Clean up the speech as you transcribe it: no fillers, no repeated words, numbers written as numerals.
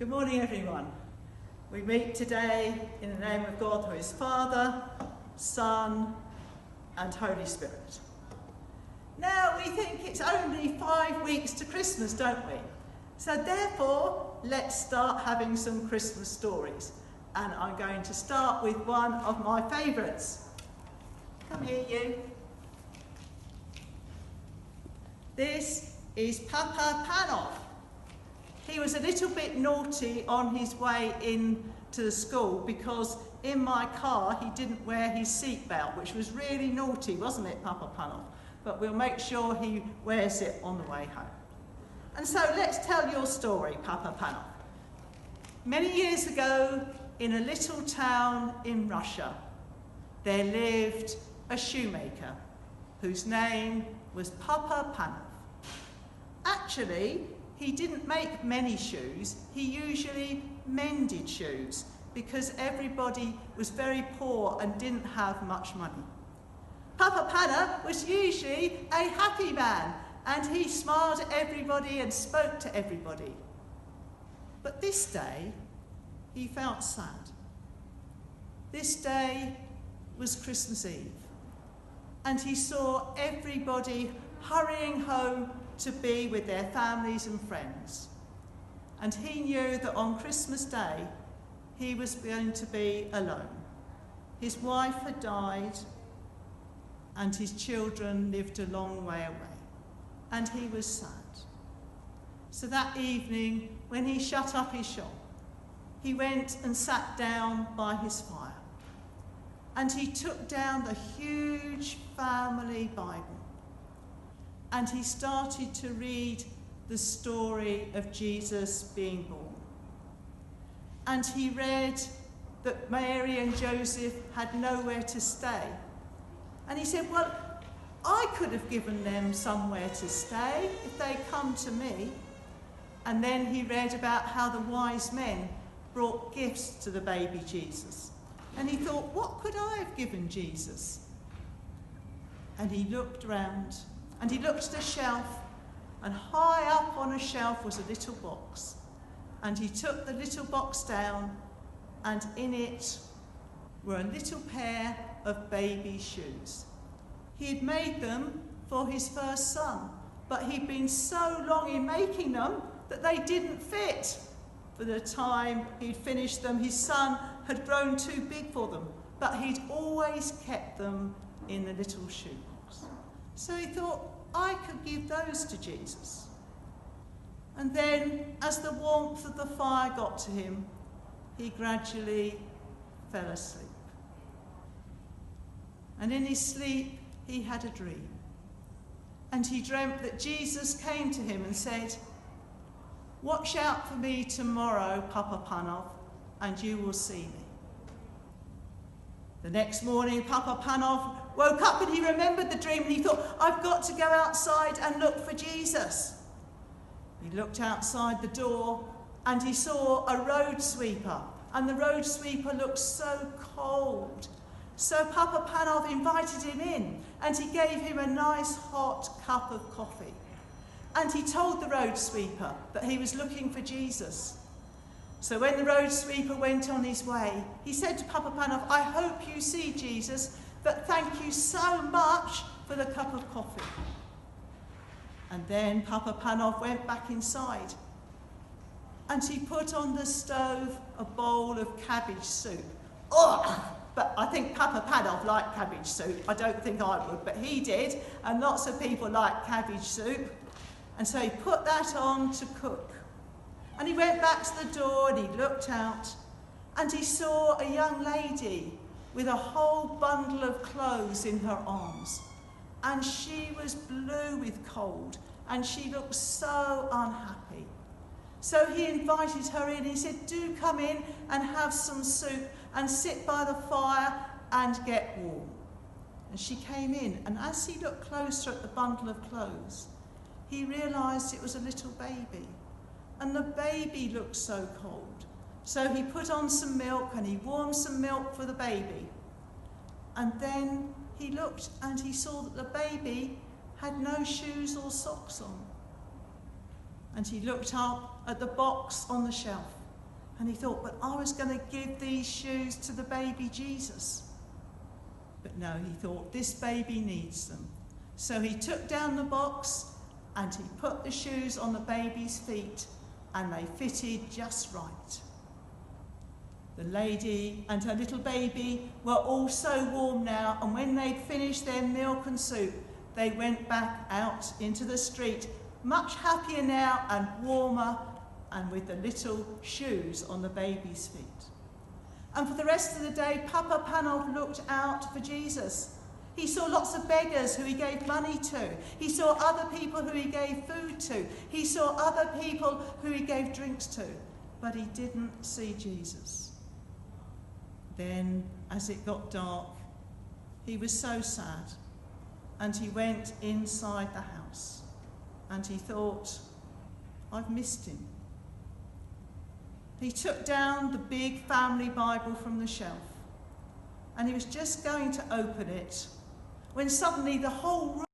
Good morning, everyone. We meet today in the name of God, who is Father, Son, and Holy Spirit. Now, we think it's only 5 weeks to Christmas, don't we? So therefore, let's start having some Christmas stories. And I'm going to start with one of my favourites. Come here, you. This is Papa Panov. He was a little bit naughty on his way into the school because in my car he didn't wear his seatbelt, which was really naughty, wasn't it, Papa Panov? But we'll make sure he wears it on the way home. And so let's tell your story, Papa Panov. Many years ago, in a little town in Russia, there lived a shoemaker whose name was Papa Panov. Actually, he didn't make many shoes, he usually mended shoes because everybody was very poor and didn't have much money. Papa Panov was usually a happy man and he smiled at everybody and spoke to everybody. But this day, he felt sad. This day was Christmas Eve and he saw everybody hurrying home to be with their families and friends. And he knew that on Christmas Day, he was going to be alone. His wife had died, and his children lived a long way away, and he was sad. So that evening, when he shut up his shop, he went and sat down by his fire, and he took down the huge family Bible, and he started to read the story of Jesus being born. And he read that Mary and Joseph had nowhere to stay. And he said, well, I could have given them somewhere to stay if they'd come to me. And then he read about how the wise men brought gifts to the baby Jesus. And he thought, what could I have given Jesus? And he looked round. And he looked at a shelf, and high up on a shelf was a little box. And he took the little box down, and in it were a little pair of baby shoes. He had made them for his first son, but he'd been so long in making them that they didn't fit. For the time he'd finished them, his son had grown too big for them, but he'd always kept them in the little shoebox. So he thought, I could give those to Jesus. And then, as the warmth of the fire got to him, he gradually fell asleep. And in his sleep, he had a dream. And he dreamt that Jesus came to him and said, watch out for me tomorrow, Papa Panov, and you will see me. The next morning, Papa Panov woke up and he remembered the dream and he thought, I've got to go outside and look for Jesus. He looked outside the door and he saw a road sweeper, and the road sweeper looked so cold. So Papa Panov invited him in and he gave him a nice hot cup of coffee. And he told the road sweeper that he was looking for Jesus. So when the road sweeper went on his way, he said to Papa Panov, I hope you see Jesus, but thank you so much for the cup of coffee. And then Papa Panov went back inside and he put on the stove a bowl of cabbage soup. Oh, but I think Papa Panov liked cabbage soup. I don't think I would, but he did, and lots of people like cabbage soup. And so he put that on to cook. And he went back to the door and he looked out and he saw a young lady with a whole bundle of clothes in her arms. And she was blue with cold and she looked so unhappy. So he invited her in. He said, do come in and have some soup and sit by the fire and get warm. And she came in, and as he looked closer at the bundle of clothes, he realised it was a little baby. And the baby looked so cold. So he put on some milk and he warmed some milk for the baby. And then he looked and he saw that the baby had no shoes or socks on. And he looked up at the box on the shelf And he thought, but I was going to give these shoes to the baby Jesus. But no, he thought, this baby needs them. So he took down the box and he put the shoes on the baby's feet, and they fitted just right. The lady and her little baby were all so warm now, and when they'd finished their milk and soup, they went back out into the street, much happier now and warmer, and with the little shoes on the baby's feet. And for the rest of the day, Papa Panov looked out for Jesus. He saw lots of beggars who he gave money to. He saw other people who he gave food to. He saw other people who he gave drinks to. But he didn't see Jesus. Then, as it got dark, he was so sad. And he went inside the house. And he thought, I've missed him. He took down the big family Bible from the shelf. And he was just going to open it when suddenly the whole room